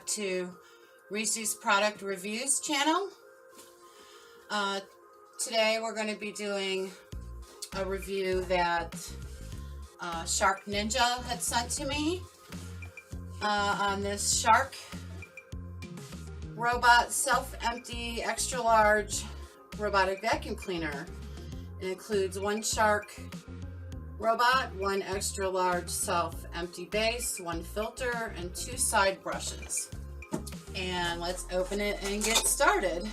back to Reese's Product Reviews channel. Today we're going to be doing a review that Shark Ninja had sent to me on this Shark Robot Self-Empty Extra Large Robotic Vacuum Cleaner. It includes one Shark robot, one extra large self-empty base, one filter, and 2 side brushes. And let's open it and get started.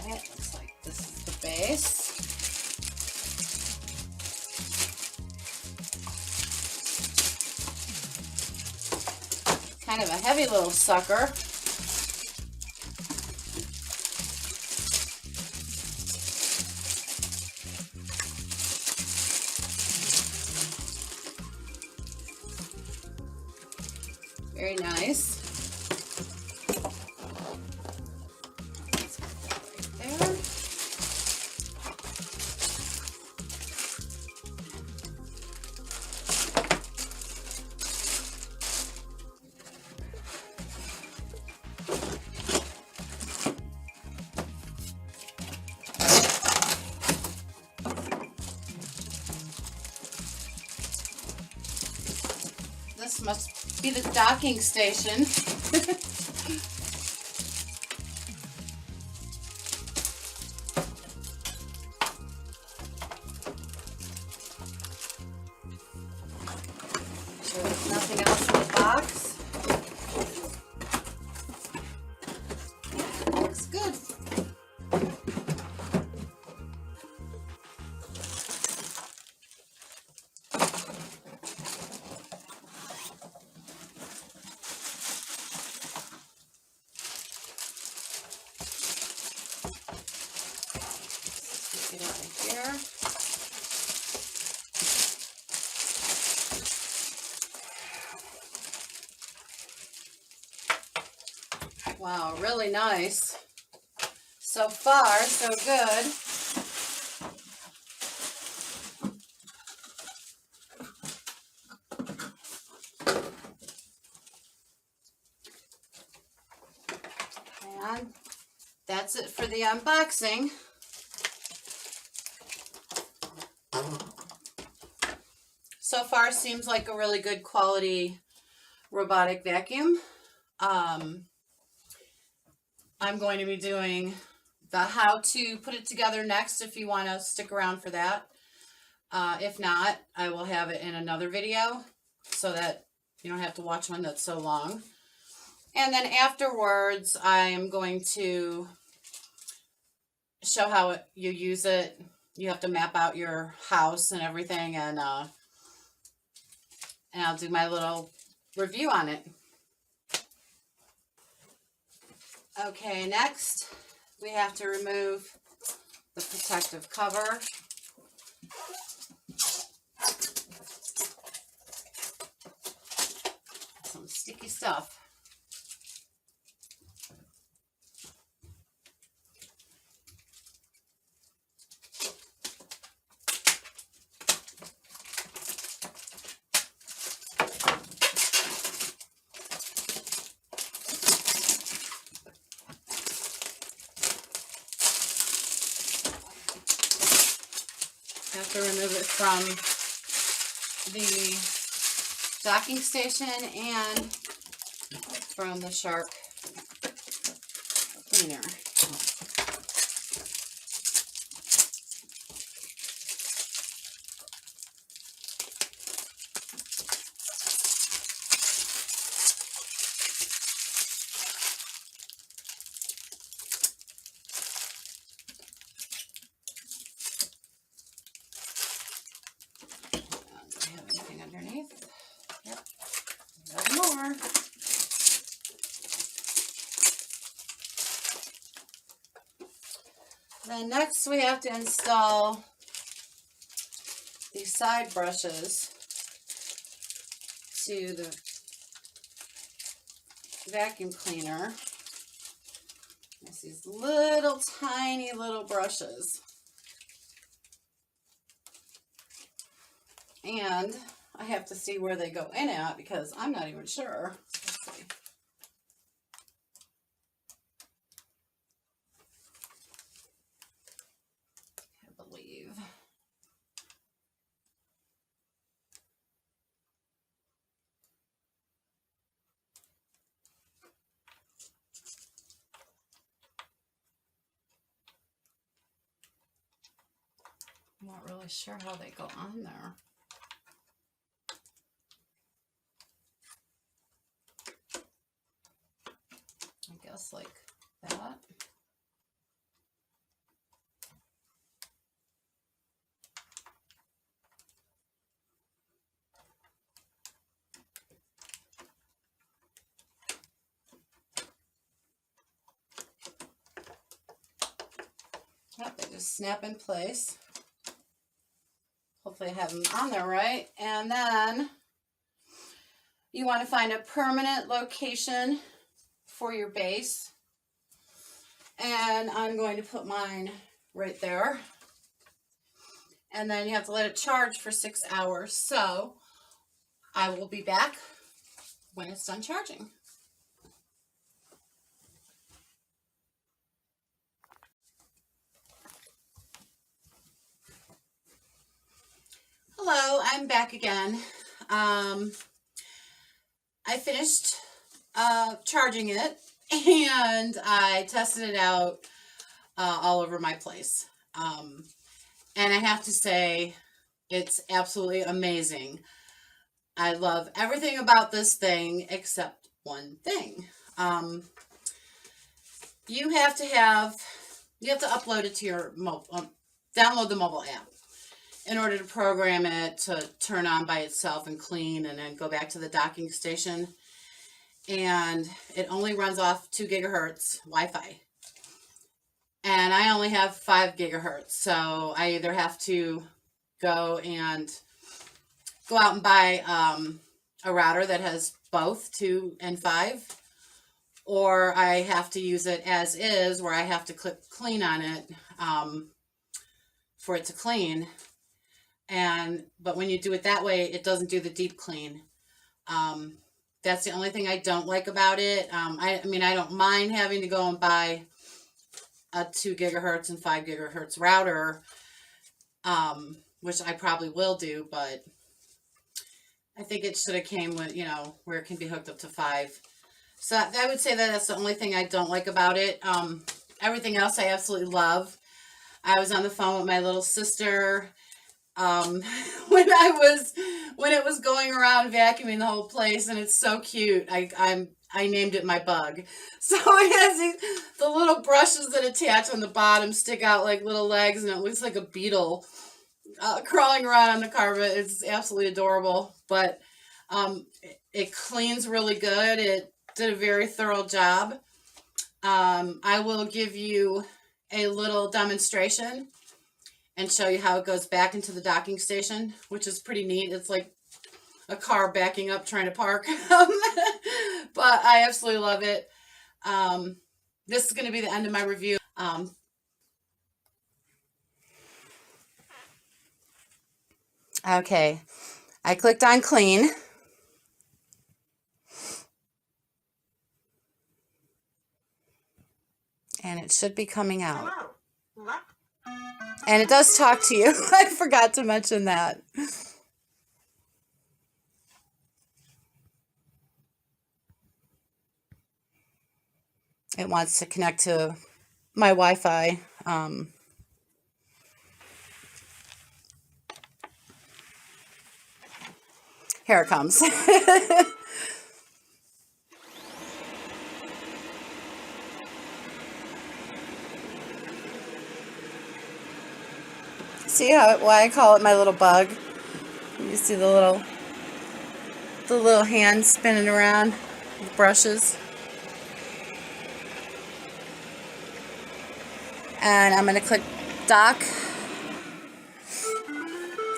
Okay, it looks like this is the base. Kind of a heavy little sucker. Very nice. Let's put that right there. This must be the docking station. So there's nothing else in the box. Looks good. Get out of here. Wow, really nice. So far, so good. And that's it for the unboxing. So far, seems like a really good quality robotic vacuum. I'm going to be doing the how to put it together next if you want to stick around for that. If not, I will have it in another video so that you don't have to watch one that's so long. And then afterwards, I'm going to show how you use it. You have to map out your house and everything, and I'll do my little review on it. Okay, next we have to remove the protective cover. Some sticky stuff. Have to remove it from the docking station and from the Shark cleaner. Underneath. Yep. There's more. Then next we have to install these side brushes to the vacuum cleaner. It's these little tiny little brushes. And I have to see where they go in at because I'm not even sure. Let's see. I believe. I'm not really sure how they go on there. I guess like that. Yep, they just snap in place. Hopefully I have them on there right. And then you want to find a permanent location for your base. And I'm going to put mine right there. And then you have to let it charge for 6 hours. So I will be back when it's done charging. Hello, I'm back again. I finished charging it and I tested it out all over my place. And I have to say, it's absolutely amazing. I love everything about this thing except one thing. You have to upload it to your download the mobile app in order to program it to turn on by itself and clean and then go back to the docking station. And it only runs off 2 gigahertz Wi-Fi. And I only have 5 gigahertz. So I either have to go out and buy a router that has both 2 and 5. Or I have to use it as is, where I have to click clean on it for it to clean. But when you do it that way, it doesn't do the deep clean. That's the only thing I don't like about it. I mean, I don't mind having to go and buy a 2 gigahertz and 5 gigahertz router, which I probably will do, but I think it should have came with, where it can be hooked up to 5. So I would say that that's the only thing I don't like about it. Everything else I absolutely love. I was on the phone with my little sister when it was going around vacuuming the whole place, and it's so cute. I named it my bug. So it has the little brushes that attach on the bottom stick out like little legs, and it looks like a beetle crawling around on the carpet. It's absolutely adorable. But it cleans really good. It did a very thorough job. I will give you a little demonstration and show you how it goes back into the docking station, which is pretty neat. It's like a car backing up trying to park. But I absolutely love it. This is going to be the end of my review. Okay, I clicked on clean. And it should be coming out. And it does talk to you. I forgot to mention that. It wants to connect to my Wi-Fi. Here it comes. See why I call it my little bug? You see the little hand spinning around with brushes. And I'm going to click dock.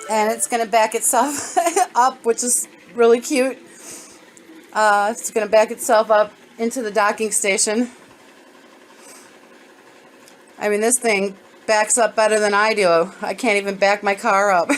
And it's going to back itself up, which is really cute. It's going to back itself up into the docking station. I mean, this thing backs up better than I do. I can't even back my car up.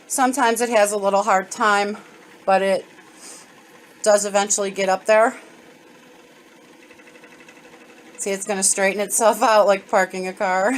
Sometimes it has a little hard time, but it does eventually get up there. See, it's going to straighten itself out like parking a car.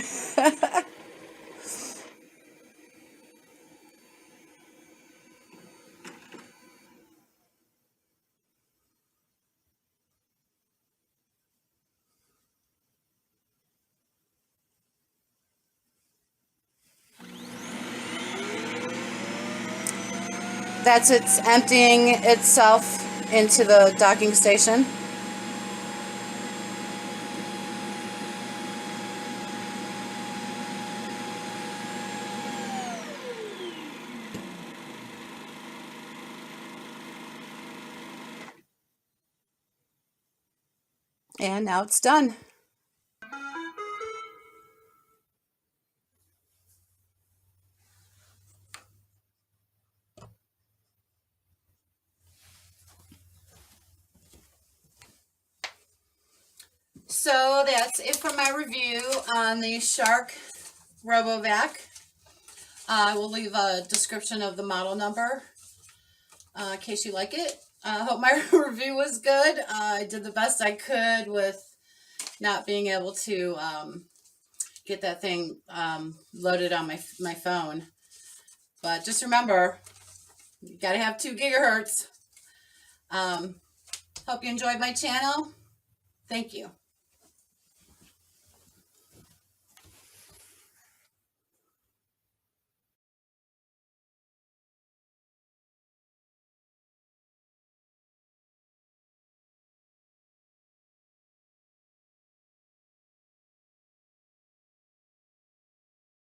That's it's emptying itself into the docking station. And now it's done. So that's it for my review on the Shark RoboVac. I will leave a description of the model number in case you like it. I hope my review was good. I did the best I could with not being able to get that thing loaded on my phone. But just remember, you gotta have 2 gigahertz. Hope you enjoyed my channel. Thank you.